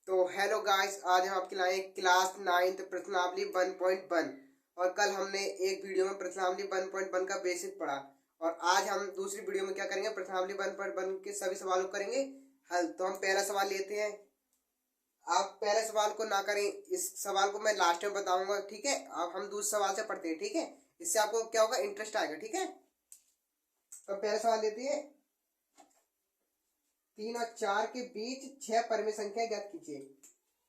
तो hello guys, आज हम आपके लाए क्लास 9th प्रश्नावली 1.1। और कल हमने एक वीडियो में प्रश्नावली 1.1 का बेसिक पढ़ा। और आज हम दूसरी वीडियो में क्या करेंगे, प्रश्नावली 1.1 के सभी सवालों को करेंगे हल। तो हम पहला सवाल लेते हैं। आप पहले सवाल को ना करें, इस सवाल को मैं लास्ट में बताऊंगा, ठीक है। अब हम दूसरे सवाल से पढ़ते हैं, ठीक है। इससे आपको क्या होगा, इंटरेस्ट आएगा, ठीक है। तो पहला सवाल लेते हैं। 3 और 4 के बीच 6 परिमेय संख्या ज्ञात कीजिए।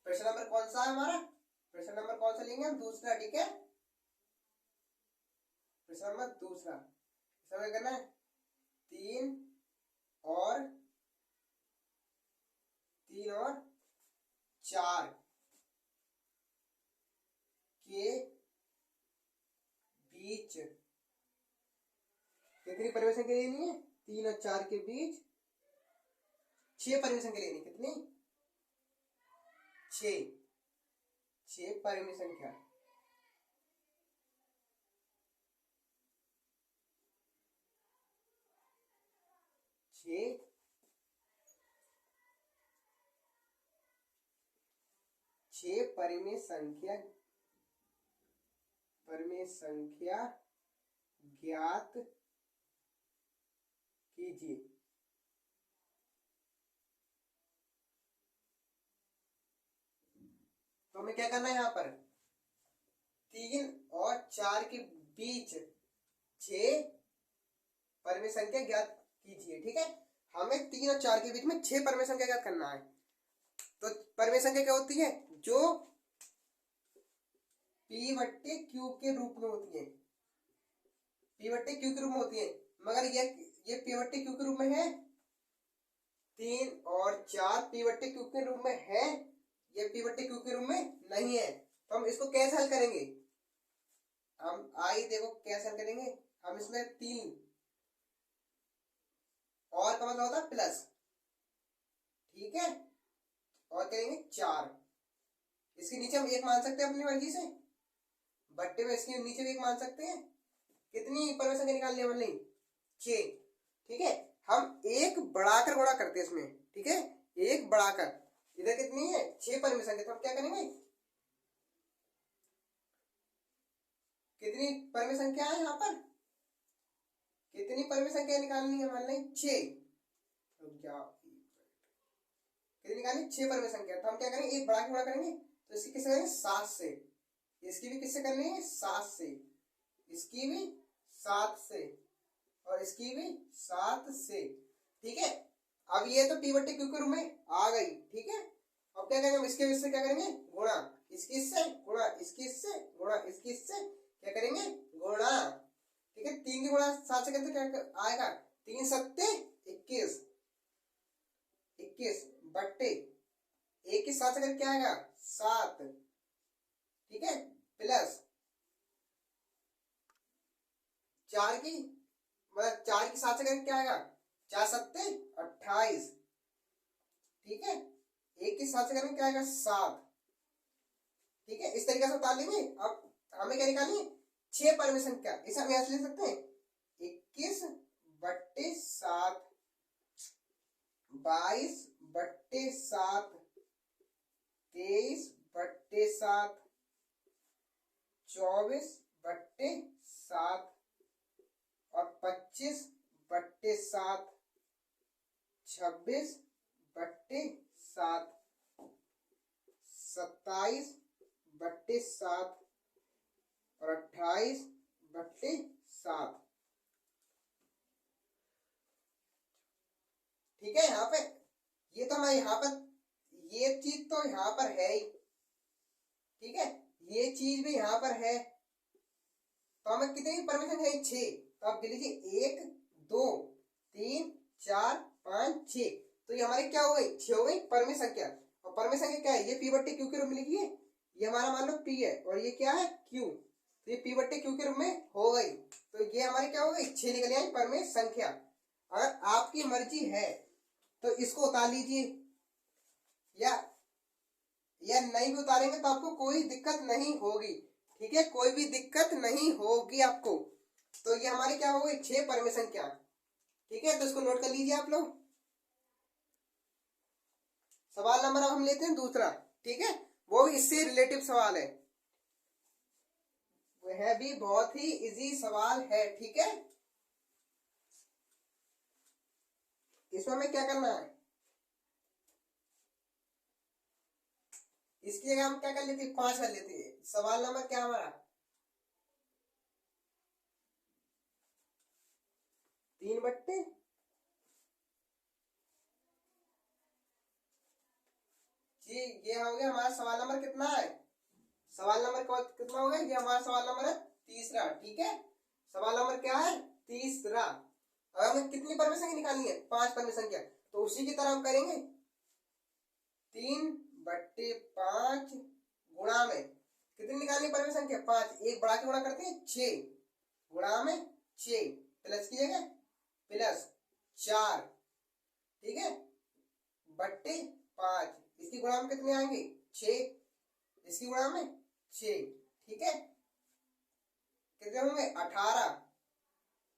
प्रश्न नंबर कौन सा है हमारा? प्रश्न नंबर कौन सा लेंगे हम? दूसरा, ठीक है। प्रश्न नंबर दूसरा। इसमें करना है 3 और 4 के बीच कितनी परिमेय संख्या लेनी है? 3 और 4 के बीच 6 परिमेय संख्या लेनी। कितनी? 6 परिमेय संख्या। छह परिमेय संख्या ज्ञात कीजिए। तो हमें क्या करना है यहाँ पर? 3 और 4 के बीच 6 परिमेय संख्या ज्ञात कीजिए, ठीक है। हमें 3 और 4 के बीच में 6 परिमेय संख्या ज्ञात करना है। तो परिमेय संख्या क्या होती है? जो P बट्टे Q के रूप में होती है। P बट्टे Q के रूप में होती है। मगर ये P बट्टे Q के रूप में है। 3 और 4 P बट्टे Q के रूप में है, ये P बट्टे Q के रूप में नहीं है। तो हम इसको कैसे हल करेंगे? हम देखो कैसे हल करेंगे। हम इसमें 3 और का मतलब होता है प्लस, ठीक है। और करेंगे 4। इसके नीचे हम 1 मान सकते हैं अपनी मर्जी से। बट्टे में इसके नीचे भी 1 मान सकते हैं। कितनी परिमेय संख्या निकालनी है? मतलब 6, ठीक है। हम 1 बढ़ाकर गुणा करते हैं इसमें, ठीक है। 1 बढ़ाकर इधर कितनी है? 6 परिमेय संख्या। तो हम क्या करेंगे, कितनी परिमेय संख्या है यहाँ पर? कितनी परिमेय संख्या निकालनी है? मान लें 6। कितनी निकालनी? 6 परिमेय संख्या। तो हम क्या करेंगे, 1 बढ़ा के गुणा करेंगे। तो इसकी किससे करेंगे? 7 से। इसकी भी किससे करनी है? 7 से। इसकी भी 7 से और इसकी भी 7 से, ठीक है। अब ये तो P बट्टे Q के रूप में आ गई, ठीक है। अब क्या करेंगे, इसके इससे क्या करेंगे? गुणा। इसकी इससे गुणा, इसकी इससे गुणा, इसकी इससे क्या करेंगे? गुणा, ठीक है। 3 की गुणा 7 से करते क्या आएगा? 3 सत्ते 21 बट्टे 1 की 7 से करके क्या आएगा? 7, ठीक है। प्लस 4 की 7 से करके क्या आएगा? 4 सत्ते 28, ठीक है। 1 की 7 से करके क्या आएगा? 7, ठीक है। इस तरीके से उतार लेंगे। अब हमें क्या निकालनी है? 6 परिमेय संख्या। इसे हम ऐसे लिख सकते हैं 21 बट्टे 7, 22 बट्टे 7, 23 बट्टे 7, 24 बट्टे 7 और 25 बट्टे 7, 26 बट्टे 7, 27 बट्टे 7 और 28 बट्टे 7, ठीक है। यहाँ पे ये तो हमारे यहाँ पर ये चीज तो यहाँ पर है ही, ठीक है। ये चीज भी यहाँ पर है। तो हमें कितनी परिमेय संख्या है? 6। तो आप गिन लीजिए 1 2 3 4 5 6। तो ये हमारी क्या हो गई? 6 हो गई परिमेय संख्या। और परिमेय संख्या क्या है? ये P बट्टे Q के रूप में लिखिए। ये हमारा मान लो P है और ये क्या है? Q। तो ये P बट्टे Q के रूप में हो गई। तो ये हमारी क्या हो गई? 6 निकल आई परिमेय संख्या। अगर आपकी मर्जी है तो इसको उतार लीजिए, या नहीं भी उतारेंगे तो आपको कोई दिक्कत नहीं होगी, ठीक है। कोई भी दिक्कत नहीं होगी आपको। तो ये हमारी क्या हो गई? 6 परिमेय संख्या, ठीक है। तो इसको नोट कर लीजिए आप लोग। सवाल नंबर अब हम लेते हैं दूसरा, ठीक है, वो भी इससे रिलेटिव सवाल है, वह भी बहुत ही इजी सवाल है, ठीक है। इसमें हमें क्या करना है, इसकी जगह हम क्या कर लेते हैं, 5 कर लेते हैं। सवाल नंबर क्या हमारा, 3/, जी ये हो गया हमारा सवाल नंबर कितना है, सवाल नंबर कितना हो गया, ये हमारा सवाल नंबर है तीसरा, ठीक है। सवाल नंबर क्या है, तीसरा। अब हमें कितनी परमेशन निकालनी है, 5 परमेशन क्या, तो उसी की तरह हम करेंगे 3/5 गुणा में कितनी निकालनी परमेशन क्या, 5, एक बढ़ा के गुणा करते हैं 6 गुणा में 6 प्लस की जगह +4, ठीक है, बट्टे 5, इसकी गुणा में कितने आएंगे 6, इसकी गुणा में 6, ठीक है, कितने होंगे 18।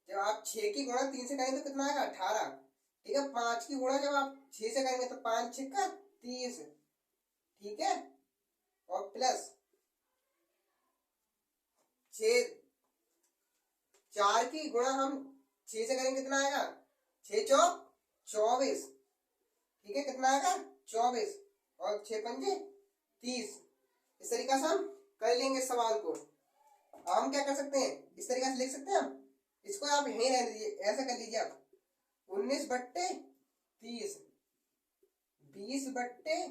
जब आप 6 की गुणा 3 से करेंगे तो कितना आएगा 18, ठीक है। 5 की गुणा जब आप 6 से करेंगे तो 5 6 का 30, ठीक है, और प्लस 6, 4 की गुणा हम 6 से करेंगे कितना आएगा 6 चौक 24, ठीक है, कितना आएगा 24, और 6 पंजे 30। इस तरीके से हम कर लेंगे सवाल को। हम क्या कर सकते हैं, इस तरीके से लिख सकते हैं हम, इसको आप यहीं रहने दीजिए, ऐसा कर लीजिए आप 19/30, 20/30, 21/30,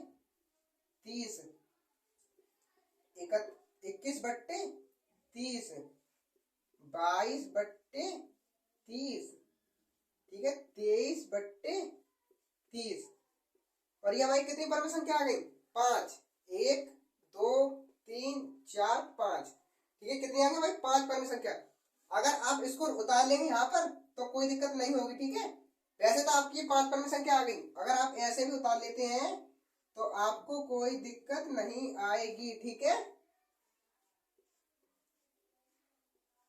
22/30, ठीक है, 23/30, और ये हमारी कितनी परमेशन क्या आ गई 5, 1 2 3 4 5, ठीक है, कितनी आ गई भाई 5 परमेशन क्या। अगर आप इसको उतार लेंगे यहाँ पर तो कोई दिक्कत नहीं होगी, ठीक है। वैसे तो आपकी 5 परमेशन क्या आ गई, अगर आप ऐसे भी उतार लेते हैं तो आपको कोई दिक्कत नहीं आएगी, ठीक है।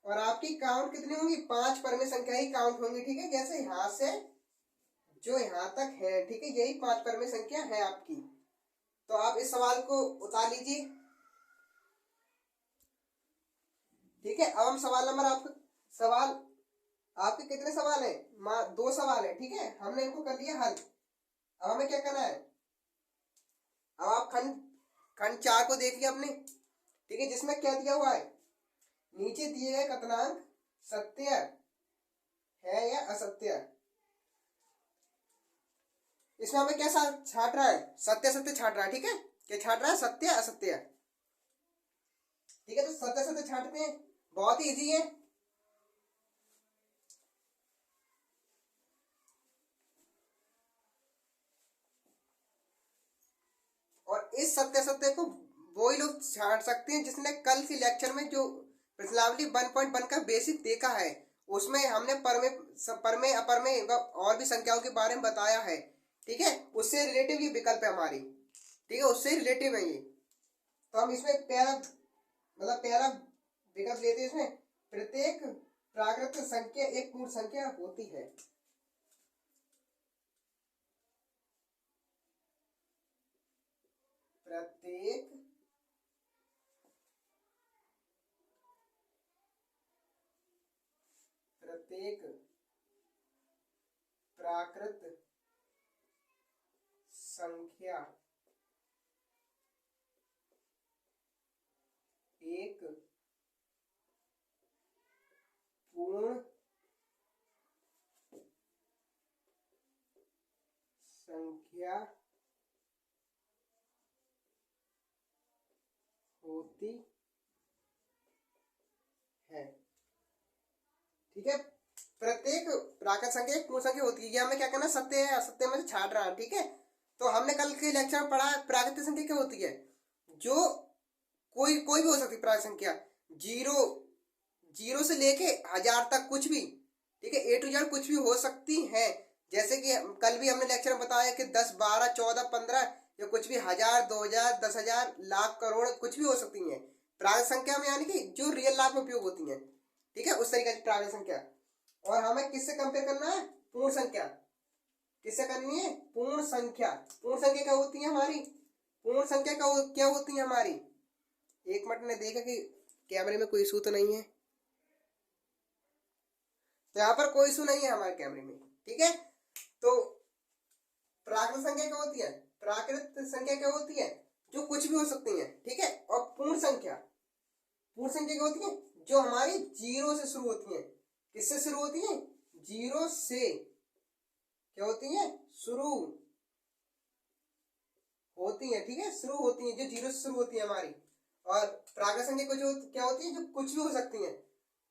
और आपकी काउंट कितनी होंगी, 5 परमेशन क्या ही काउंट होंगी, ठीक है, जैसे यहां से जो यहां तक है, ठीक है, यही 5 परमेशन क्या है आपकी। तो आप इस सवाल को उतार लीजिए, ठीक है। अब हम सवाल नंबर सवाल आपके कितने सवाल है, 2 सवाल है, ठीक है, हमने इनको कर लिया हल। अब हमें क्या करना है, अब आप खंड 4 को देखिए अपने, ठीक है, जिसमें क्या दिया हुआ है, नीचे दिए गए कथनांक सत्य है या असत्य। इसमें हमें कैसा छाट रहा है, सत्य सत्य छाट रहा है, ठीक है, क्या छाट रहा है, सत्य असत्य, ठीक है। तो सत्य सत्य छाटते हैं, बहुत ही इजी है। और इस सत्य सत्य को वही लोग छाट सकते हैं जिसने कल के लेक्चर में जो प्रश्नावली 1.1 का बेसिक देखा है, उसमें हमने परमे अपरमे और भी संख्याओं के बारे में बताया है, ठीक है, उससे रिलेटिव ये विकल्प है हमारी, ठीक है, उससे रिलेटिव है ये। तो हम इसमें पहला विकल्प लेते हैं, इसमें प्रत्येक प्राकृत संख्या एक पूर्ण संख्या होती है, प्रत्येक प्राकृत संख्या एक पूर्ण संख्या होती है, ठीक है। प्रत्येक प्राकृत संख्या एक पूर्ण संख्या होती है, ये हमें क्या करना, सत्य है असत्य में से छाट रहा है, ठीक है। तो हमने कल के लेक्चर में पढ़ा प्राकृतिक संख्या क्या होती है, जो कोई भी हो सकती है प्राकृत संख्या, जीरो से लेके 1000 तक कुछ भी, ठीक है, A to Z कुछ भी हो सकती है। जैसे कि कल भी हमने लेक्चर में बताया कि 10 12 14 15 या कुछ भी 1000 2000 10,000 लाख करोड़ कुछ भी हो सकती है प्राकृत संख्या में, यानी कि जो रियल लाइफ में उपयोग होती है, ठीक है, उस तरीके की प्राकृत संख्या। और हमें किससे कंपेयर करना है, पूर्ण संख्या, किससे करनी है? पूर्ण संख्या। पूर्ण संख्या क्या होती है हमारी? पूर्ण संख्या क्या होती है हमारी? एक मिनट ने देखा कि कैमरे में कोई इशू तो नहीं है। तो यहाँ पर कोई इशू नहीं है हमारे कैमरे में, ठीक है। तो प्राकृत संख्या क्या होती है? प्राकृत संख्या क्या होती है? जो कुछ भी हो सकती है, ठीक है। और पूर्ण संख्या क्या होती है? जो हमारी जीरो से शुरू होती है। किससे शुरू होती है? जीरो से। क्या होती है? शुरू होती है, ठीक है, शुरू होती है, जो जीरो से शुरू होती है हमारी। और प्राकृत संख्या को जो क्या होती है? जो कुछ भी हो सकती है।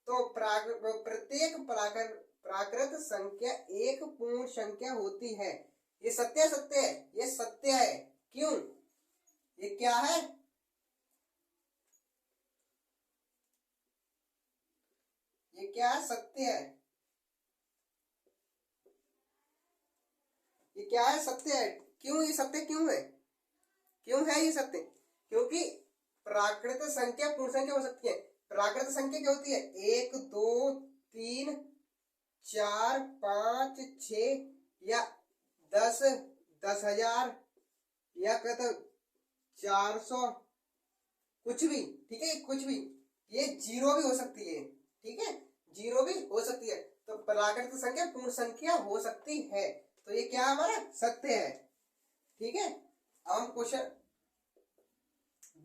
तो प्रत्येक प्राकृत संख्या एक पूर्ण संख्या होती है। ये सत्य है, ये सत्य है। क्यों? ये क्या है? ये क्या है? सत्य है। ये क्या है? सत्य है। क्यों ये सत्य क्यों है? क्यों है ये सत्य? क्योंकि प्राकृत संख्या पूर्ण संख्या हो सकती है। प्राकृत संख्या क्या होती है? 1 2 3 4 5 6 या 10 10,000 या कहते 400, कुछ भी, ठीक है, कुछ भी। ये जीरो भी हो सकती है, ठीक है, जीरो भी हो सकती है। तो प्राकृत संख्या पूर्ण संख्या हो सकती है। तो ये क्या हमारा सत्य है, ठीक है। अब हम क्वेश्चन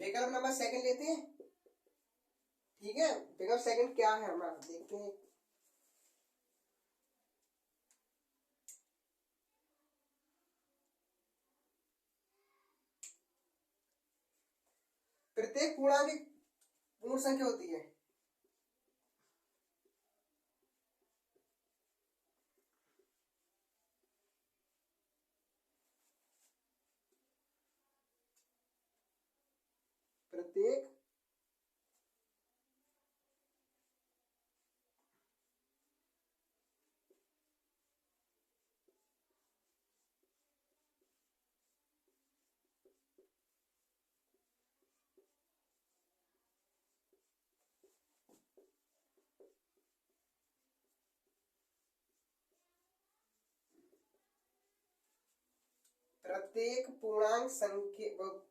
विकल्प नंबर सेकंड लेते हैं, ठीक है। विकल्प सेकंड क्या है हमारा, देखते हैं। प्रत्येक पूर्णांक एक पूर्ण संख्या होती है। प्रत्येक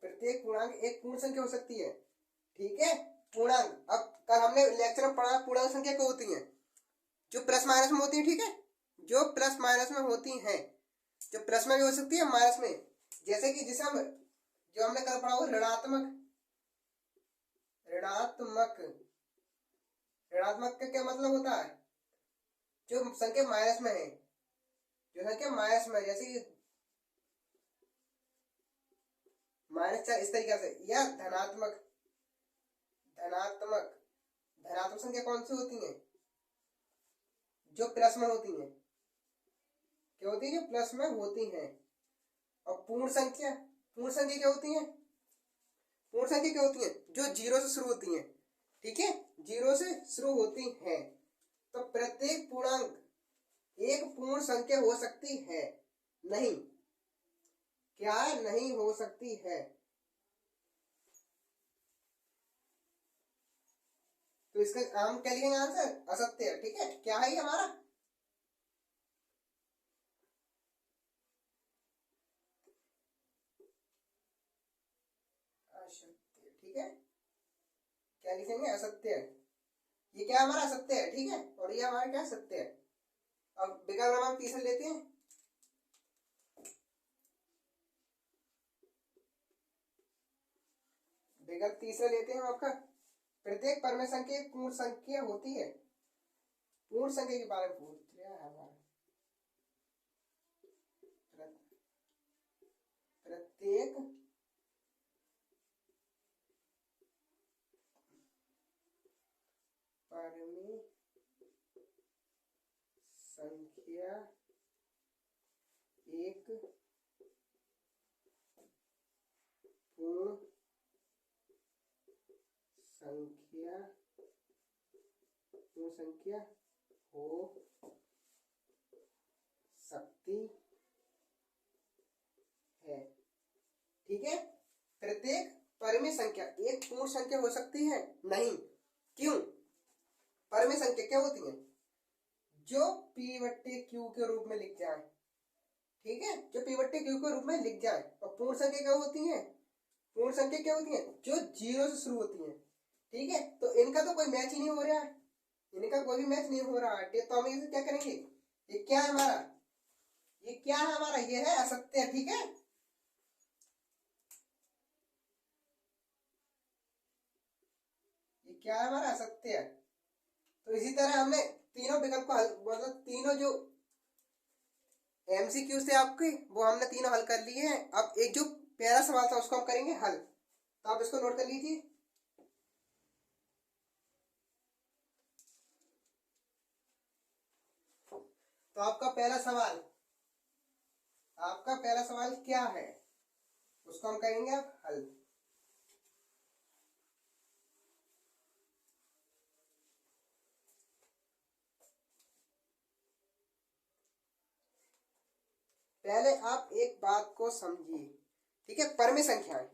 प्रत्येक पूर्णांक एक पूर्ण संख्या हो सकती है, ठीक है। पूर्णांक, अब कल हमने लेक्चर में पढ़ा पूर्णांक संख्या क्या होती है? जो प्लस माइनस में होती है, ठीक है, जो प्लस माइनस में होती है। जो प्लस में भी हो सकती है, माइनस में। जैसे कि जिसे हम जो हमने कल पढ़ा वो ऋणात्मक। ऋणात्मक ऋणात्मक का क्या मतलब होता है? जो संख्या माइनस में है, जो संख्या माइनस में, जैसे कि -4 इस तरीके से। या धनात्मक धनात्मक धनात्मक संख्या कौन सी होती है? जो प्लस में होती है। क्या होती है? जो प्लस में होती है। और पूर्ण संख्या क्या होती है? पूर्ण संख्या क्या होती है? जो जीरो से शुरू होती है, ठीक है, जीरो से शुरू होती है। तो प्रत्येक पूर्णांक एक पूर्ण संख्या हो सकती है? नहीं। क्या नहीं हो सकती है? तो इसका हम क्या लिखेंगे आंसर? असत्य है, ठीक है। क्या है ये हमारा? असत्य, ठीक है। क्या लिखेंगे? असत्य है। ये क्या हमारा? असत्य है, ठीक है। और ये हमारा क्या? सत्य है। अब विकल्प नंबर तीसरा लेते हैं। विकल्प तीसरा लेते हैं आपका, प्रत्येक परमेय संख्या एक पूर्ण संख्या होती है। पूर्ण संख्या के बारे में पूछ रहा है हमारा। प्रत्येक परमेय संख्या एक पूर्ण संख्या हो सकती है, ठीक है। प्रत्येक परमेय संख्या एक पूर्ण संख्या हो सकती है? नहीं। क्यों? परमेय संख्या क्या होती है? जो P/Q के रूप में लिख जाए, ठीक है, जो पी बट्टे क्यू के रूप में लिख जाए। और पूर्ण संख्या क्या होती है? पूर्ण संख्या क्या होती है? जो जीरो से शुरू होती है। ठीक है, तो इनका तो कोई मैच ही नहीं हो रहा है, इनका कोई भी मैच नहीं हो रहा है, तो हम इसे क्या करेंगे? ये क्या है हमारा? ये क्या है हमारा? ये है असत्य। ठीक है, ये क्या है हमारा? असत्य। तो इसी तरह हमने तीनों विकल्प को मतलब तीनों जो एमसीक्यू से आपके वो हमने तीनों हल कर लिए हैं। अब एक जो पहला सवाल था उसको हम करेंगे हल, तो आप इसको नोट कर लीजिए। तो आपका पहला सवाल, आपका पहला सवाल क्या है उसको हम करेंगे अब हल। पहले आप एक बात को समझिए, ठीक है? परमे संख्याएं,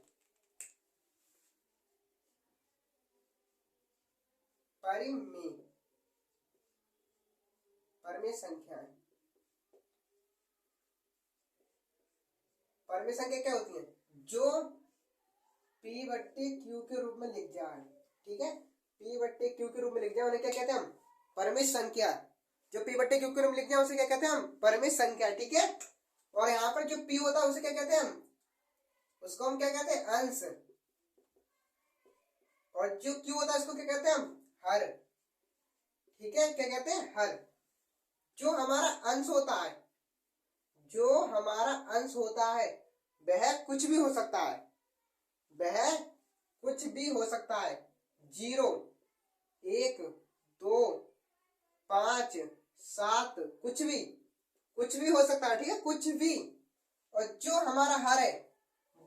परिमेय, परमे संख्याएं, परमे संख्या क्या होती है? जो पी बट्टे क्यू के रूप में लिख जाए। ठीक है, पी बट्टे क्यू के रूप में लिख जाए उन्हें क्या कहते हैं हम? परमे संख्या। जो पी बट्टे क्यू के रूप में लिख जाए उसे क्या कहते हैं हम? परमे संख्या। ठीक है, और यहाँ पर जो पी होता है उसे क्या कहते हैं हम? उसको हम क्या कहते हैं? अंश। और जो क्यू होता है उसको क्या कहते हैं हम? हर। ठीक है, क्या कहते हैं? हर। जो हमारा अंश होता है, जो हमारा अंश होता है वह कुछ भी हो सकता है, वह कुछ भी हो सकता है। 0, 1, 2, 5, 7, कुछ भी, कुछ भी हो सकता है। ठीक है, कुछ भी। और जो हमारा हर है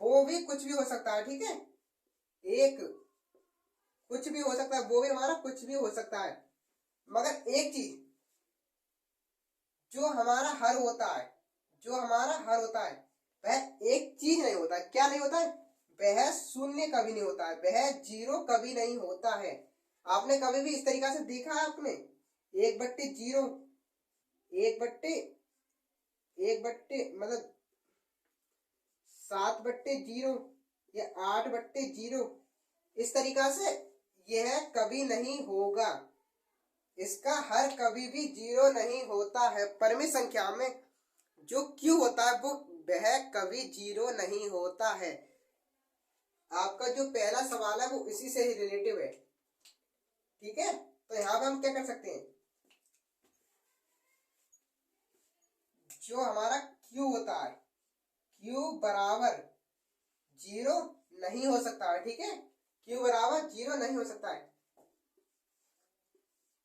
वो भी कुछ भी हो सकता है। ठीक है, एक कुछ भी हो सकता है, वो भी हमारा कुछ भी हो सकता है। मगर एक चीज, जो हमारा हर होता है, जो हमारा हर होता है वह एक चीज नहीं होता है। क्या नहीं होता है? वह शून्य कभी नहीं होता है, वह जीरो कभी नहीं होता है। आपने कभी भी इस तरीका से देखा है आपने? 1/0, 1/1 मतलब 7/0 या 8/0, इस तरीका से यह कभी नहीं होगा। इसका हर कभी भी जीरो नहीं होता है। परमे संख्या में जो क्यू होता है वो वह कभी जीरो नहीं होता है। आपका जो पहला सवाल है वो इसी से ही रिलेटिव है। ठीक है, तो यहां पे हम क्या कर सकते हैं? जो हमारा क्यू होता है, क्यू बराबर जीरो नहीं हो सकता है। ठीक है, क्यू बराबर जीरो नहीं हो सकता है,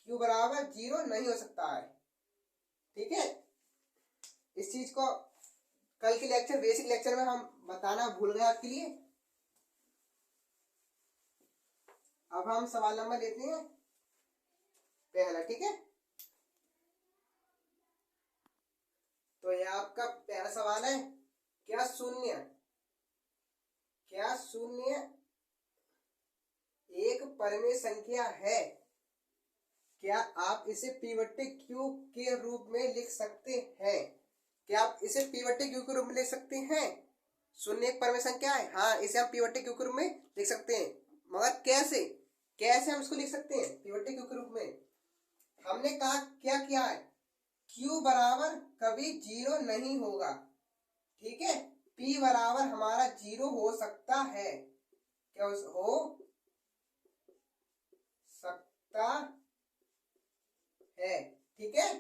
क्यू बराबर जीरो नहीं हो सकता है। ठीक है, इस चीज को कल के लेक्चर, बेसिक लेक्चर में हम बताना भूल गए आपके लिए। अब हम सवाल नंबर लेते हैं पहला। ठीक है, तो यह आपका पहला सवाल है, क्या शून्य, क्या शून्य एक परमेय संख्या है? क्या आप इसे P/Q के रूप में लिख सकते हैं? क्या आप इसे P/Q के रूप में लिख सकते हैं? शून्य एक परमेय संख्या है, हाँ, इसे हम P/Q के रूप में लिख सकते हैं। मगर कैसे, कैसे हम इसको लिख सकते हैं P/Q के रूप में? हमने कहा क्या किया है? Q बराबर कभी जीरो नहीं होगा। ठीक है, P बराबर हमारा जीरो हो सकता है, क्या हो सकता है। ठीक है,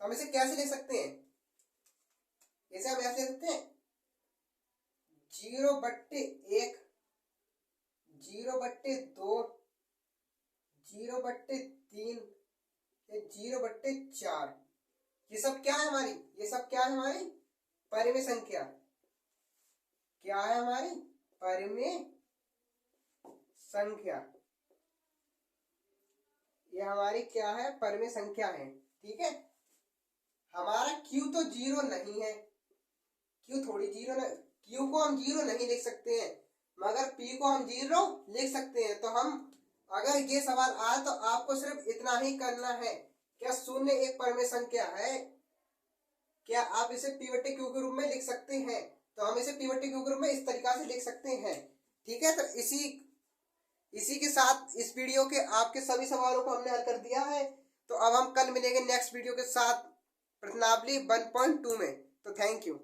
तो हम इसे कैसे ले सकते हैं? इसे हम ऐसे ले सकते हैं 0/1, 0/2, 0/3 या 0/4। ये सब क्या है हमारी? ये सब क्या है हमारी? परिमेय संख्या। क्या है हमारी? परिमेय संख्या। ये हमारी क्या है? परिमेय संख्या है। ठीक है, हमारा क्यू तो जीरो नहीं है, क्यू थोड़ी जीरो न, क्यू को हम जीरो नहीं लिख सकते हैं, मगर पी को हम जीरो लिख सकते हैं। तो हम, अगर ये सवाल आए तो आपको सिर्फ इतना ही करना है, क्या शून्य एक परमेय संख्या है? क्या आप इसे पिवट क्यू के रूप में लिख सकते हैं? तो हम इसे पिवट क्यू के रूप में इस तरीका से लिख सकते हैं। ठीक है, तो इसी के साथ इस वीडियो के आपके सभी सवालों को हमने हल कर दिया है। तो अब हम कल मिलेंगे नेक्स्ट वीडियो के साथ प्रश्नावली 1.2 में। तो थैंक यू।